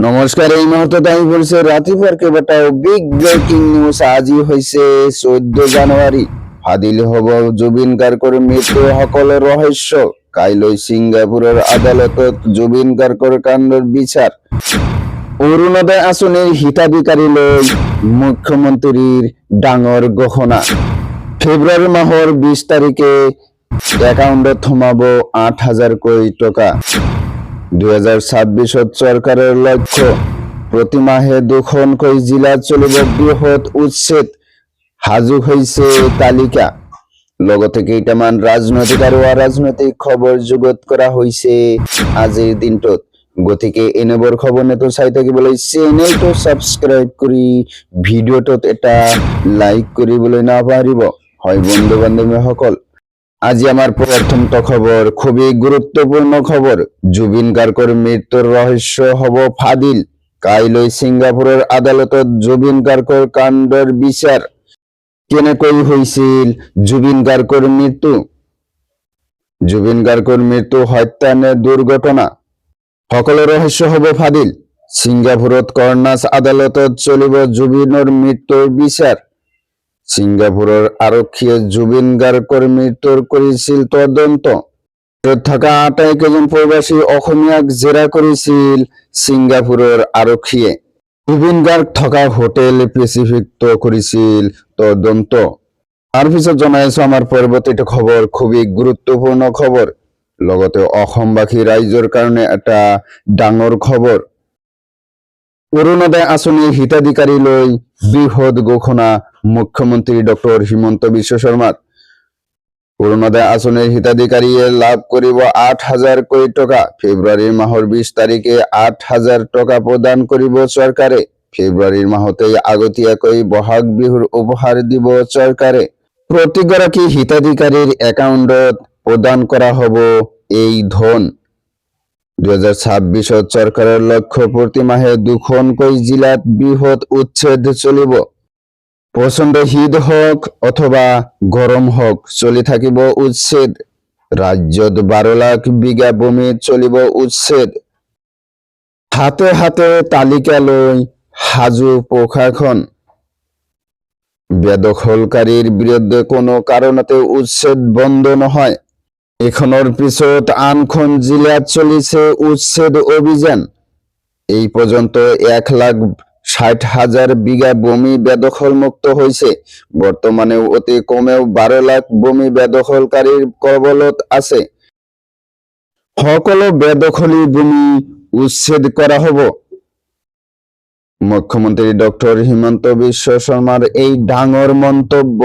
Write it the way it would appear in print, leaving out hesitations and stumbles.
নমস্কার। এই মুহূর্তে আমি বলছি রাতিপুর কেবাটাও বিগ ব্রেকিং নিউজ আজই হয়েছে 14 জানুয়ারি। ফাদিল হব জুবিন গার্গর মৃত্যু সকলের রহস্য, কাইলৈ সিঙ্গাপুরের আদালতত জুবিন গার্গর কাণ্ডৰ বিচার। অৰুণোদয় আঁচনিৰ হিতাধিকাৰী লৈ মুখ্যমন্ত্ৰীৰ ডাঙৰ ঘোষণা। ফেব্ৰুৱাৰী মাহৰ 20 তাৰিখে একাউণ্টত সোমাব 8,000 কোটি টকা। 2026 সরকারের লক্ষ্য প্রতি মাহে দুখনকৈ জিলাত চলিব বৃহৎ উচ্ছেদ, সাজু হয়েছে তালিকা। লগতে কেইটামান রাজনৈতিক আৰু অৰাজনৈতিক খবৰ যুগত কৰা হৈছে আজিৰ দিনটোত। গতিকে এনেবোৰ খবৰ নেতো চাই থাকিবলৈ চেনেলটো সাবস্ক্রাইব কৰি ভিডিঅ'টোত এটা লাইক কৰিবলৈ নাপাহৰিব। হয় বন্ধু বান্ধৱীসকল, আজি আমার প্রথমটো খবর খুবই গুরুত্বপূর্ণ খবর। জুবিন গার্গর মৃত্যুর রহস্য হব ফাদিল, কাইলৈ সিঙ্গাপুরের আদালতত জুবিন গার্গর কাণ্ডৰ বিচার। কেনেকৈ হৈছিল জুবিন গাৰ্গৰ মৃত্যু? জুবিন গাৰ্গৰ মৃত্যু হত্যা নে দুর্ঘটনা? সকলো রহস্য হব ফাদিল। সিঙ্গাপুরত কৰ্ণাছ আদালতত চলিব জুবিনৰ মৃত্যুৰ বিচার। সিঙ্গাপুরের আৰক্ষীয়ে জুবিন গাৰ্গৰ মৃত্যুৰ কৰিছিল তদন্ত। থকা 28 কেইজন প্ৰবাসী অসমীয়াক জেৰা কৰিছিল সিঙ্গাপুরের আৰক্ষীয়ে। জুবিন গাৰ্গ থকা হোটেল পেচিফিকত কৰিছিল তদন্ত। তাৰপিছত জনাইছো আমাৰ পৰৱৰ্তীটো খবৰ খুবই গুৰুত্বপূৰ্ণ খবৰ, লগতে অসমবাসী ৰাইজৰ কাৰণে এটা ডাঙৰ খবৰ। অৰুণোদয় আঁচনিৰ হিতাধিকাৰী লৈ বৃহৎ ঘোষণা মুখ্যমন্ত্রী ডক্টর হিমন্ত বিশ্ব শর্মার। অৰুণোদয় আঁচনিৰ হিতাধিকাৰীয়ে লাভ কৰিব 8,000 কোটি টকা। ফেব্ৰুৱাৰীৰ মাহৰ 20 তাৰিখে 8,000 টকা প্ৰদান কৰিব চৰকাৰে। ফেব্ৰুৱাৰীৰ মাহতেই আগতীয়াকৈ বহাগ বিহুৰ উপহাৰ দিব চৰকাৰে। প্ৰতিগৰাকী হিতাধিকাৰীৰ একাউণ্টত প্ৰদান কৰা হ'ব এই ধন। 2026 চৰকাৰৰ লক্ষ্য প্ৰতি মাহে দুখনকৈ জিলাত বৃহৎ উচ্ছেদ চলিব। প্রচণ্ড শীত হোক অথবা গরম হোক চলি থাকিব উচ্ছেদ। রাজ্যত 12 লাখ বিঘা ভূমিত চলিব উচ্ছেদ। হাতে হাতে তালিকা লৈ সাজু প্ৰশাসন। বেদখলকাৰীৰ বিৰুদ্ধে কোনো কাৰণতে উচ্ছেদ বন্ধ নহয়। এখনৰ পিছত আনখন জিলাত চলিছে উচ্ছেদ অভিযান। এই পর্যন্ত 1,60,000 বিঘা ভূমি বেদখল মুক্ত হয়েছে। বর্তমানে অতি কমেও 12 লাখ ভূমি বেদখলকারীর কবলত আছে। সকলো বেদখলী ভূমি উচ্ছেদ করা হব। মুখ্যমন্ত্রী ডক্টর হিমন্ত বিশ্ব শর্মার এই ডাঙর মন্তব্য।